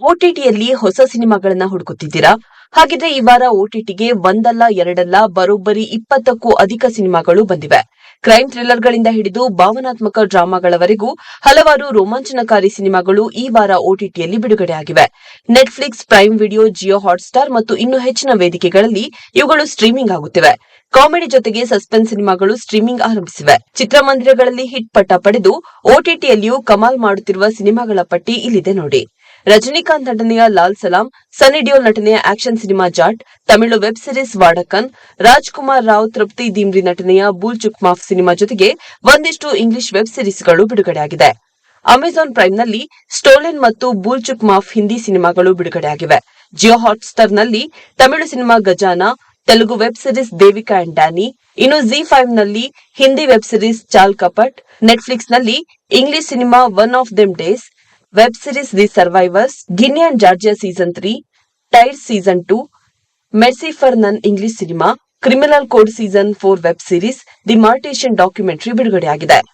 ಓಟಿಟಿಯಲ್ಲಿ ಹೊಸ ಸಿನಿಮಾಗಳನ್ನ ಹುಡುಕುತ್ತಿದ್ದೀರಾ? ಹಾಗಿದ್ರೆ ಈ ವಾರ ಓಟಿಟಿಗೆ ಒಂದಲ್ಲ ಎರಡಲ್ಲ ಬರೋಬ್ಬರಿ 20ಕ್ಕೂ ಅಧಿಕ ಸಿನಿಮಾಗಳು ಬಂದಿವೆ. ಕ್ರೈಮ್ ಥ್ರಿಲ್ಲರ್ಗಳಿಂದ ಹಿಡಿದು ಭಾವನಾತ್ಮಕ ಡ್ರಾಮಾಗಳವರೆಗೂ ಹಲವಾರು ರೋಮಾಂಚನಕಾರಿ ಸಿನಿಮಾಗಳು ಈ ವಾರ ಓಟಿಟಿಯಲ್ಲಿ ಬಿಡುಗಡೆಯಾಗಿವೆ. Netflix, Prime Video, Jio Hotstar ಮತ್ತು ಇನ್ನೂ ಹೆಚ್ಚಿನ ವೇದಿಕೆಗಳಲ್ಲಿ ಇವುಗಳು ಸ್ಟ್ರೀಮಿಂಗ್ ಆಗುತ್ತಿವೆ. ಕಾಮಿಡಿ ಜೊತೆಗೆ ಸಸ್ಪೆನ್ಸ್ ಸಿನಿಮಾಗಳು ಸ್ಟ್ರೀಮಿಂಗ್ ಆರಂಭಿಸಿವೆ. ಚಿತ್ರಮಂದಿರಗಳಲ್ಲಿ ಹಿಟ್ ಪಟ್ಟ ಪಡೆದು ಓಟಿಟಿಯಲ್ಲಿಯೂ ಕಮಾಲ್ ಮಾಡುತ್ತಿರುವ ಸಿನಿಮಾಗಳ ಪಟ್ಟಿ ಇಲ್ಲಿದೆ ನೋಡಿ. ರಜನಿಕಾಂತ್ ನಟನೆಯ ಲಾಲ್ ಸಲಾಂ, ಸನ್ನಿ ಡಿಯೋಲ್ ನಟನೆಯ action cinema Jaat, Tamil web series Vadakkan, Rajkumar Rao, Tripti Dimri ನಟನೆಯ ಬೂಲ್ ಚುಕ್ ಮಾಫ್ ಸಿನಿಮಾ ಜೊತೆಗೆ ಒಂದಿಷ್ಟು ಇಂಗ್ಲಿಷ್ ವೆಬ್ ಸೀರೀಸ್ಗಳು ಬಿಡುಗಡೆಯಾಗಿದೆ. ಅಮೆಜಾನ್ ಪ್ರೈಮ್ನಲ್ಲಿ ಸ್ಟೋಲೆನ್ ಮತ್ತು ಬೂಲ್ ಚುಕ್ ಮಾಫ್ ಹಿಂದಿ ಸಿನಿಮಾಗಳು ಬಿಡುಗಡೆಯಾಗಿವೆ. ಜಿಯೋ ಹಾಟ್ಸ್ಟಾರ್ನಲ್ಲಿ Tamil cinema Gajaana, Telugu web series Devika and Danny, ಇನ್ನು ಜಿ5ನಲ್ಲಿ ಹಿಂದಿ ವೆಬ್ ಸೀರೀಸ್ ಚಾಲ್ ಕಪಟ್, ನೆಟ್ಫ್ಲಿಕ್ಸ್ನಲ್ಲಿ English cinema one of them days, web series the survivors, Ginny and Georgia season 3, tide season 2, mercy for none English cinema, criminal code season 4 web series, the mortician documentary ಬಿಡುಗಡೆಯಾಗಿದೆ.